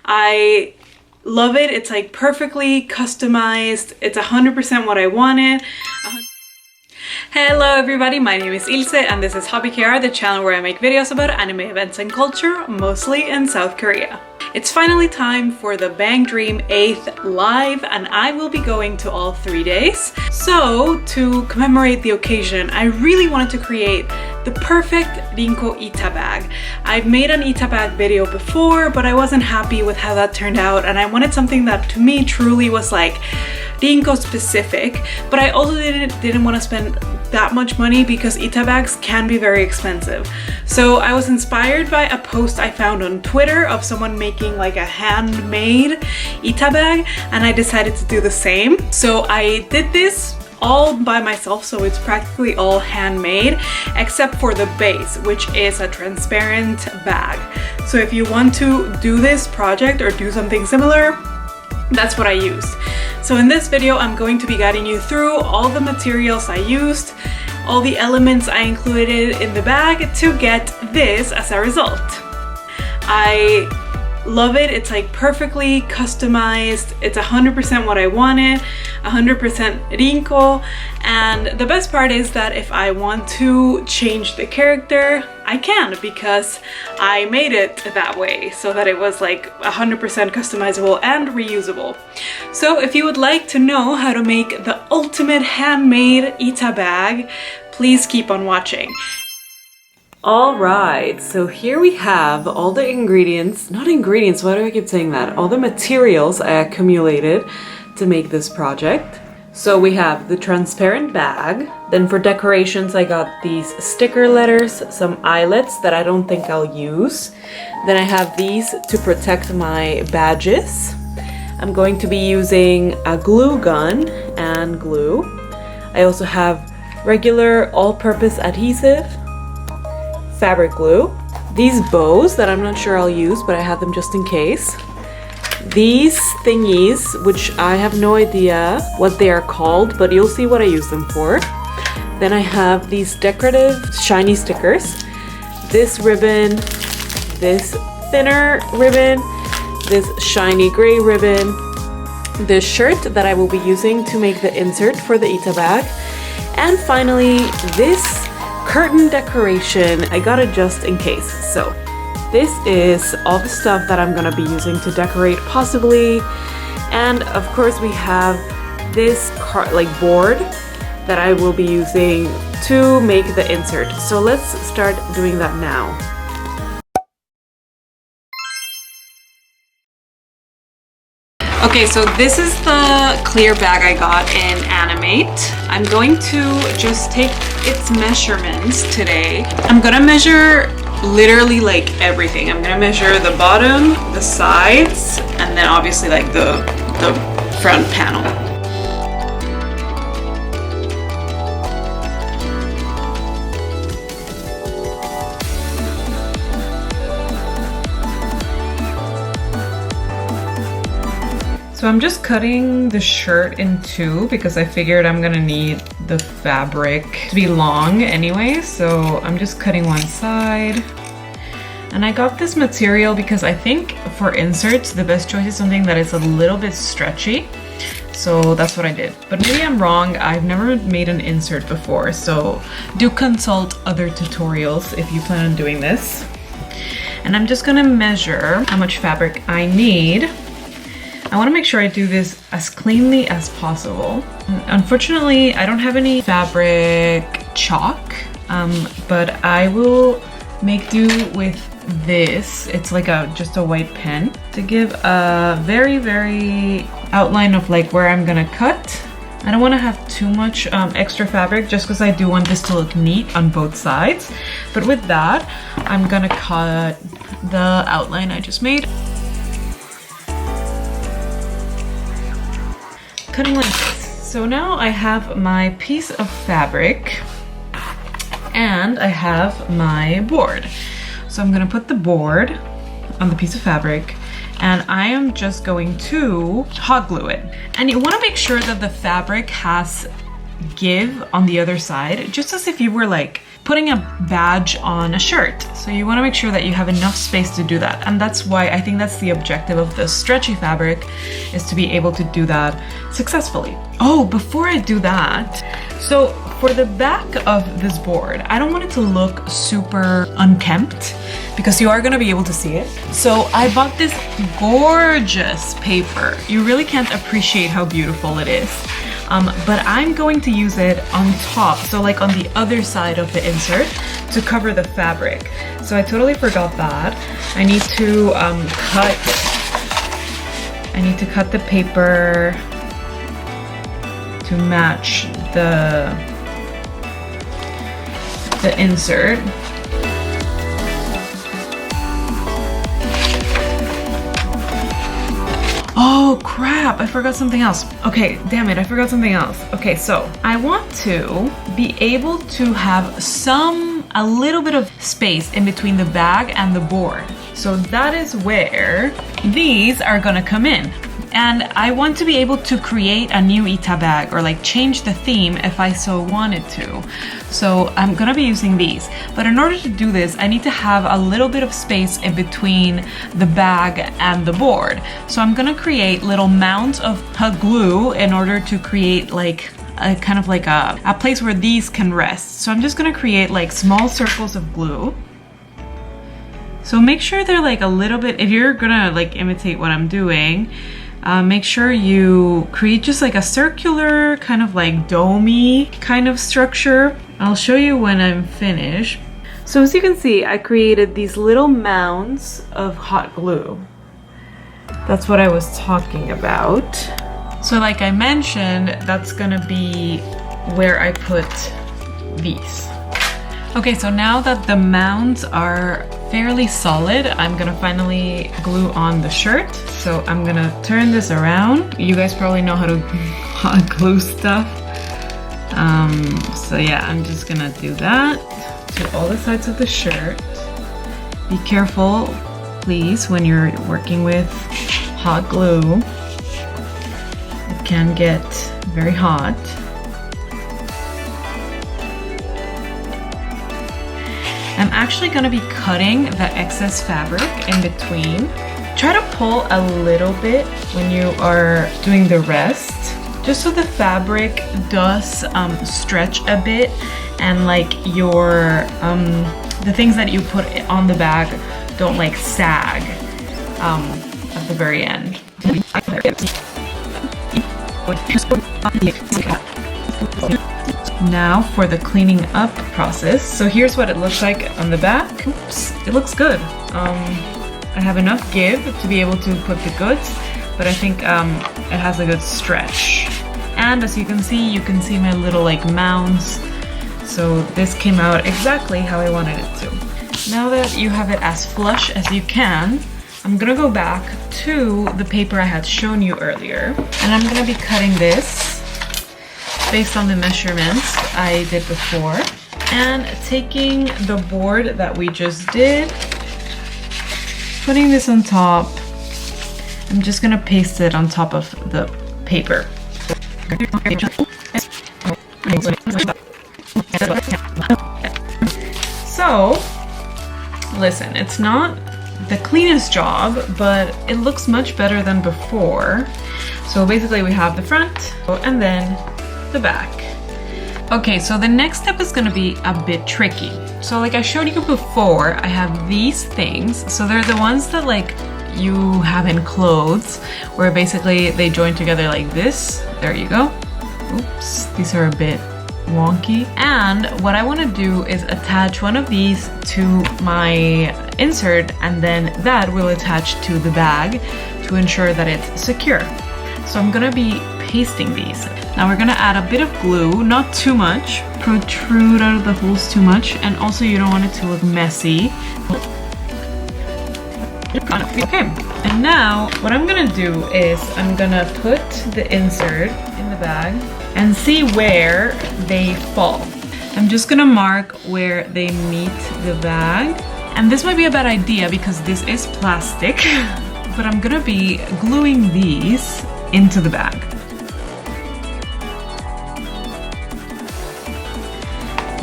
I love it. It's like perfectly customized. It's 100% what I wanted. Hello everybody, my name is Ilse and this is hobbykr, the channel where I make videos about anime events and culture, mostly in South Korea. It's finally time for the Bang Dream 8th live and I will be going to all 3 days. So to commemorate the occasion, I really wanted to create the perfect Rinko Ita bag. I've made an Ita bag video before, but I wasn't happy with how that turned out and I wanted something that to me truly was like Rinko specific, but I also didn't want to spend that much money because Ita bags can be very expensive. So I was inspired by a post I found on Twitter of someone making like a handmade Ita bag and I decided to do the same. So I did this all by myself, so it's practically all handmade except for the base, which is a transparent bag. So if you want to do this project or do something similar, that's what I used. So in this video, I'm going to be guiding you through all the materials I used, all the elements I included in the bag to get this as a result. I love it. It's like perfectly customized. It's 100% what I wanted, 100% Rinko. And the best part is that if I want to change the character, I can, because I made it that way so that it was like 100% customizable and reusable. So if you would like to know how to make the ultimate handmade Ita bag, please keep on watching. Alright, so here we have all the ingredients, not ingredients, why do I keep saying that? All the materials I accumulated to make this project. So we have the transparent bag, then for decorations I got these sticker letters, some eyelets that I don't think I'll use. Then I have these to protect my badges. I'm going to be using a glue gun and glue. I also have regular all-purpose adhesive, fabric glue, these bows that I'm not sure I'll use, but I have them just in case. These thingies, which I have no idea what they are called, but you'll see what I use them for. Then I have these decorative shiny stickers, this ribbon, this thinner ribbon, this shiny gray ribbon, this shirt that I will be using to make the insert for the Ita bag, and finally this curtain decoration. I got it just in case. So this is all the stuff that I'm gonna be using to decorate possibly. And of course we have this board that I will be using to make the insert. So let's start doing that now. Okay, so this is the clear bag I got in Animate. I'm going to just take its measurements today. I'm gonna measure literally like everything. I'm gonna measure the bottom, the sides, and then obviously like the front panel. So I'm just cutting the shirt in two because I figured I'm gonna need the fabric to be long anyway, so I'm just cutting one side. And I got this material because I think for inserts the best choice is something that is a little bit stretchy, so that's what I did. But maybe I'm wrong, I've never made an insert before, so do consult other tutorials if you plan on doing this. And I'm just gonna measure how much fabric I need. I want to make sure I do this as cleanly as possible. Unfortunately, I don't have any fabric chalk, but I will make do with this. It's like just a white pen to give a very outline of like where I'm gonna cut. I don't want to have too much extra fabric just because I do want this to look neat on both sides. But with that, I'm gonna cut the outline I just made. Cutting like this. So now I have my piece of fabric and I have my board. So I'm gonna put the board on the piece of fabric and I am just going to hot glue it. And you wanna make sure that the fabric has give on the other side, just as if you were like putting a badge on a shirt. So you want to make sure that you have enough space to do that. And that's why I think that's the objective of the stretchy fabric, is to be able to do that successfully. Oh, before I do that, so for the back of this board, I don't want it to look super unkempt because you are going to be able to see it. So I bought this gorgeous paper. You really can't appreciate how beautiful it is. But I'm going to use it on top, so like on the other side of the insert, to cover the fabric. So I totally forgot that. I need to cut the paper to match the insert. Oh crap, I forgot something else. Okay, damn it, I forgot something else. Okay, so I want to be able to have a little bit of space in between the bag and the board. So that is where these are gonna come in. And I want to be able to create a new Ita bag, or like change the theme if I so wanted to. So I'm gonna be using these. But in order to do this, I need to have a little bit of space in between the bag and the board. So I'm gonna create little mounds of hot glue in order to create like a kind of like a place where these can rest. So I'm just gonna create like small circles of glue. So make sure they're like a little bit, if you're gonna like imitate what I'm doing, make sure you create just like a circular kind of like domey kind of structure. I'll show you when I'm finished. So as you can see, I created these little mounds of hot glue. That's what I was talking about. So like I mentioned, that's gonna be where I put these. Okay, so now that the mounds are fairly solid, I'm gonna finally glue on the shirt. So I'm gonna turn this around. You guys probably know how to hot glue stuff. So yeah, I'm just gonna do that to all the sides of the shirt. Be careful, please, when you're working with hot glue. It can get very hot. I'm actually gonna be cutting the excess fabric in between. Try to pull a little bit when you are doing the rest, just so the fabric does stretch a bit, and like your the things that you put on the bag don't like sag at the very end. Now for the cleaning up process. So here's what it looks like on the back. Oops, it looks good. I have enough give to be able to put the goods, but I think it has a good stretch. And as you can see my little like mounds. So this came out exactly how I wanted it to. Now that you have it as flush as you can, I'm gonna go back to the paper I had shown you earlier, and I'm gonna be cutting this based on the measurements I did before, and taking the board that we just did, putting this on top. I'm just gonna paste it on top of the paper. So, listen, it's not the cleanest job, but it looks much better than before. So basically we have the front and then the back. Okay, so the next step is gonna be a bit tricky. So like I showed you before, I have these things. So they're the ones that like you have in clothes, where basically they join together like this. There you go. Oops, these are a bit wonky. And what I want to do is attach one of these to my insert, and then that will attach to the bag to ensure that it's secure. So I'm gonna be pasting these. Now we're gonna add a bit of glue, not too much, protrude out of the holes too much, and also you don't want it to look messy. Okay, and now what I'm gonna do is I'm gonna put the insert in the bag and see where they fall. I'm just gonna mark where they meet the bag. And this might be a bad idea because this is plastic, but I'm gonna be gluing these into the bag.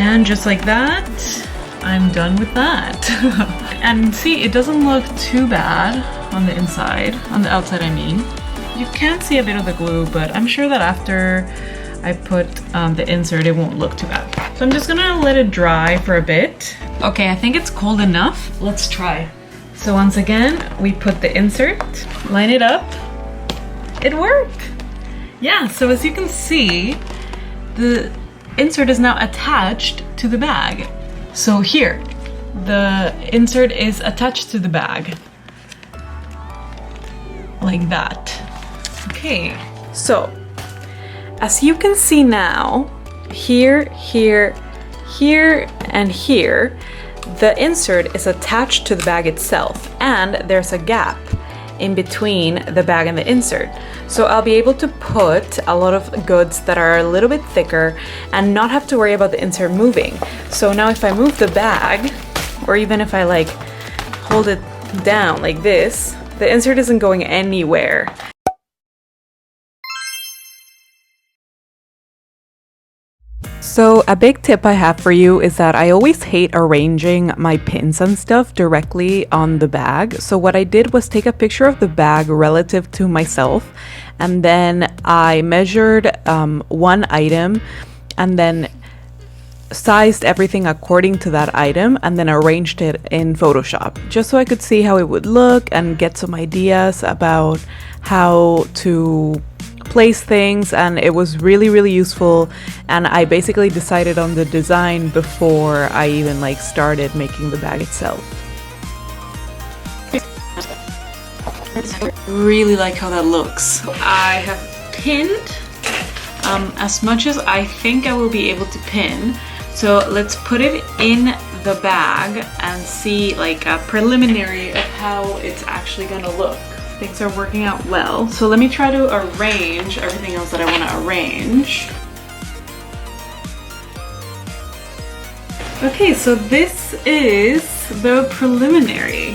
And just like that, I'm done with that. And see, it doesn't look too bad on the inside, on the outside I mean. You can see a bit of the glue, but I'm sure that after I put the insert, it won't look too bad. So I'm just gonna let it dry for a bit. Okay, I think it's cold enough. Let's try. So once again, we put the insert, line it up. It worked. Yeah, so as you can see, the insert is now attached to the bag. So here, the insert is attached to the bag. Like that. Okay, so as you can see now, here, here, here, and here, the insert is attached to the bag itself, and there's a gap in between the bag and the insert. So I'll be able to put a lot of goods that are a little bit thicker and not have to worry about the insert moving. So now if I move the bag, or even if I like hold it down like this, the insert isn't going anywhere. So a big tip I have for you is that I always hate arranging my pins and stuff directly on the bag. So what I did was take a picture of the bag relative to myself, and then I measured one item and then sized everything according to that item and then arranged it in Photoshop just so I could see how it would look and get some ideas about how to place things, and it was really useful, and I basically decided on the design before I even like started making the bag itself. I really like how that looks. I have pinned as much as I think I will be able to pin. So let's put it in the bag and see like a preliminary of how it's actually gonna look. Things are working out well. So let me try to arrange everything else that I want to arrange. Okay, so this is the preliminary.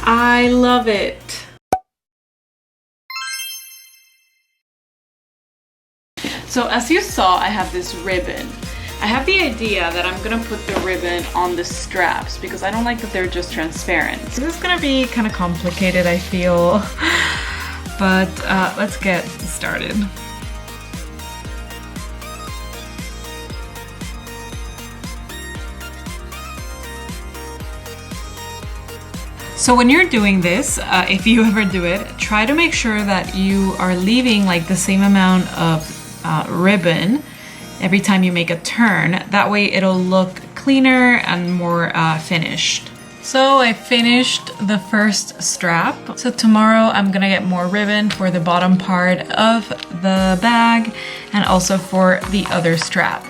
I love it. So as you saw, I have this ribbon. I have the idea that I'm gonna put the ribbon on the straps because I don't like that they're just transparent. So this is gonna be kind of complicated, I feel, but let's get started. So when you're doing this, if you ever do it, try to make sure that you are leaving like the same amount of ribbon every time you make a turn. That way it'll look cleaner and more finished. So I finished the first strap. So tomorrow I'm gonna get more ribbon for the bottom part of the bag and also for the other strap.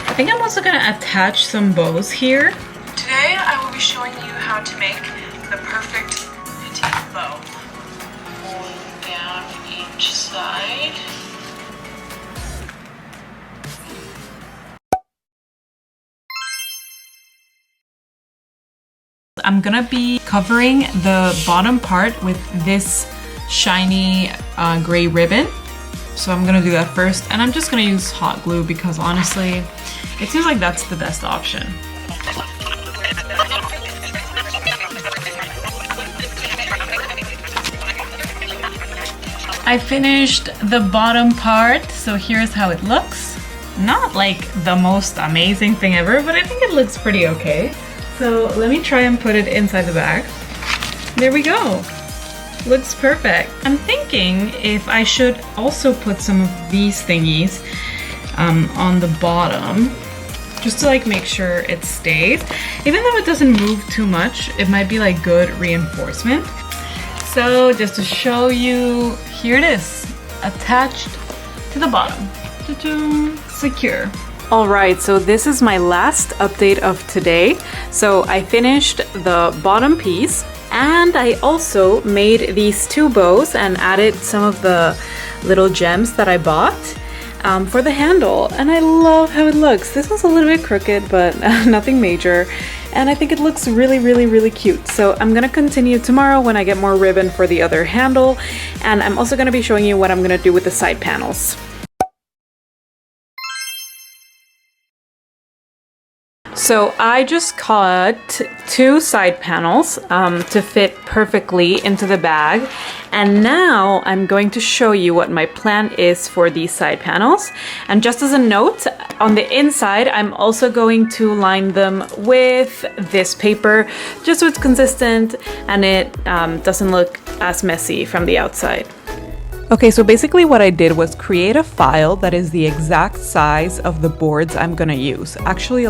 I think I'm also gonna attach some bows here. Today I will be showing you how to make the perfect petite bow. Pulling down each side. I'm gonna be covering the bottom part with this shiny gray ribbon. So I'm gonna do that first, and I'm just gonna use hot glue because honestly, it seems like that's the best option. I finished the bottom part, so here's how it looks. Not like the most amazing thing ever, but I think it looks pretty okay. So let me try and put it inside the bag. There we go. Looks perfect. I'm thinking if I should also put some of these thingies on the bottom, just to like make sure it stays. Even though it doesn't move too much, it might be like good reinforcement. So just to show you, here it is, attached to the bottom. Ta-da! Secure. Alright, so this is my last update of today. So I finished the bottom piece, and I also made these two bows and added some of the little gems that I bought for the handle, and I love how it looks. This one's a little bit crooked, but nothing major, and I think it looks really cute. So I'm gonna continue tomorrow when I get more ribbon for the other handle, and I'm also gonna be showing you what I'm gonna do with the side panels. So I just cut 2 side panels to fit perfectly into the bag. And now I'm going to show you what my plan is for these side panels. And just as a note, on the inside, I'm also going to line them with this paper, just so it's consistent and it doesn't look as messy from the outside. Okay, so basically what I did was create a file that is the exact size of the boards I'm gonna use. Actually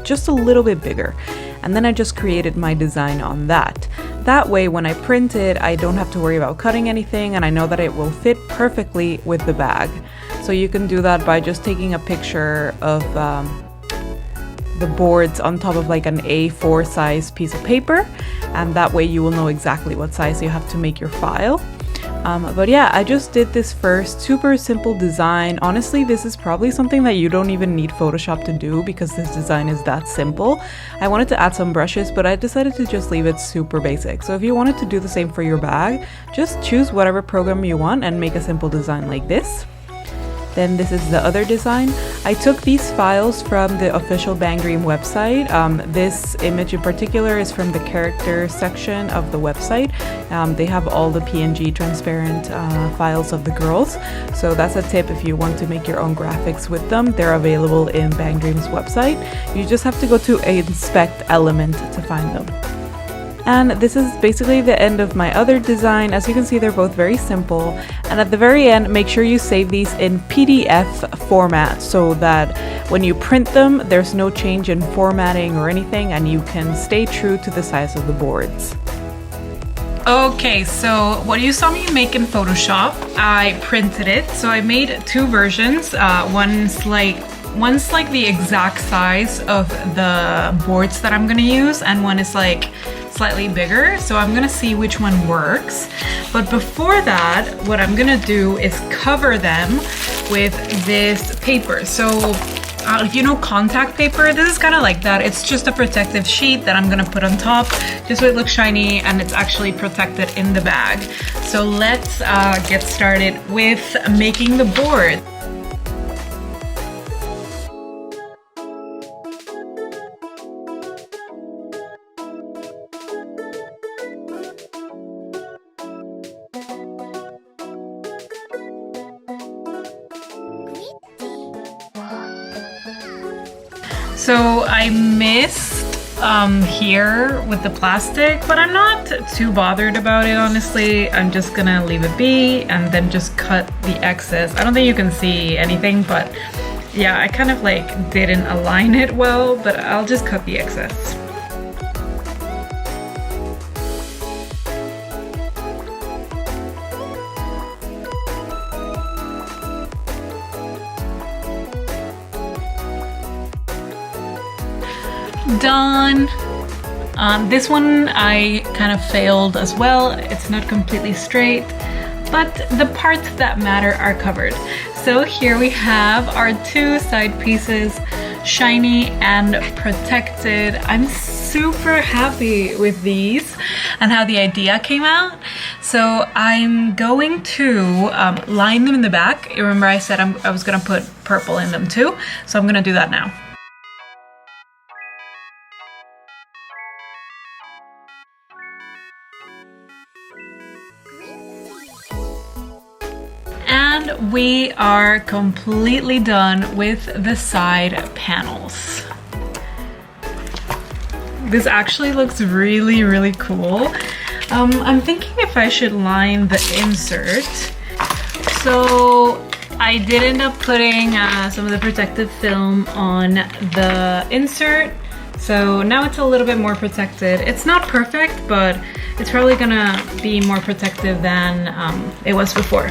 just a little bit bigger. And then I just created my design on that. That way, when I print it, I don't have to worry about cutting anything, and I know that it will fit perfectly with the bag. So you can do that by just taking a picture of the boards on top of like an A4 size piece of paper, and that way you will know exactly what size you have to make your file. But yeah, I just did this first, super simple design. Honestly, this is probably something that you don't even need Photoshop to do because this design is that simple. I wanted to add some brushes, but I decided to just leave it super basic. So if you wanted to do the same for your bag, just choose whatever program you want and make a simple design like this. Then this is the other design. I took these files from the official Bang Dream website. This image in particular is from the character section of the website. They have all the PNG transparent files of the girls. So that's a tip if you want to make your own graphics with them. They're available in Bang Dream's website. You just have to go to Inspect Element to find them. And this is basically the end of my other design. As you can see, they're both very simple. And at the very end, make sure you save these in PDF format so that when you print them, there's no change in formatting or anything, and you can stay true to the size of the boards. Okay, so what you saw me make in Photoshop, I printed it. So I made 2 versions. One's like the exact size of the boards that I'm gonna use, and one is like slightly bigger, so I'm gonna see which one works. But before that, what I'm gonna do is cover them with this paper. So if you know contact paper, this is kind of like that. It's just a protective sheet that I'm gonna put on top just so it looks shiny and it's actually protected in the bag. So let's get started with making the board. So I missed here with the plastic, but I'm not too bothered about it, honestly. I'm just gonna leave it be and then just cut the excess. I don't think you can see anything, but yeah, I kind of like didn't align it well, but I'll just cut the excess. Done. This one I kind of failed as well. It's not completely straight, but the parts that matter are covered. So here we have our 2 side pieces, shiny and protected. I'm super happy with these and how the idea came out. So I'm going to line them in the back. You remember I said I was gonna put purple in them too, so I'm gonna do that now. And we are completely done with the side panels. This actually looks really, really cool. I'm thinking if I should line the insert. So I did end up putting some of the protective film on the insert. So now it's a little bit more protected. It's not perfect, but it's probably gonna be more protective than it was before.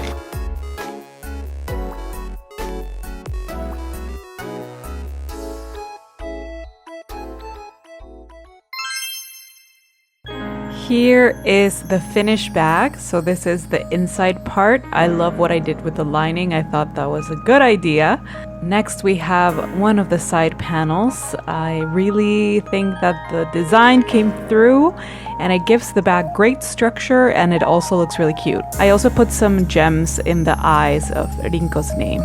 Here is the finished bag. So this is the inside part. I love what I did with the lining. I thought that was a good idea. Next we have one of the side panels. I really think that the design came through and it gives the bag great structure, and it also looks really cute. I also put some gems in the eyes of Rinko's name.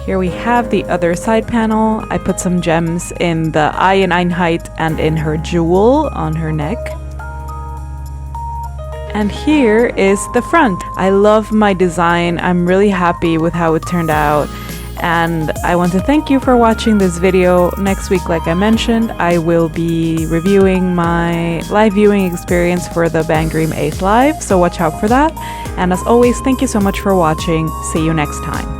Here we have the other side panel. I put some gems in the eye and Einheit and in her jewel on her neck. And here is the front. I love my design. I'm really happy with how it turned out. And I want to thank you for watching this video. Next week, like I mentioned, I will be reviewing my live viewing experience for the Bang Dream 8th Live, so watch out for that. And as always, thank you so much for watching. See you next time.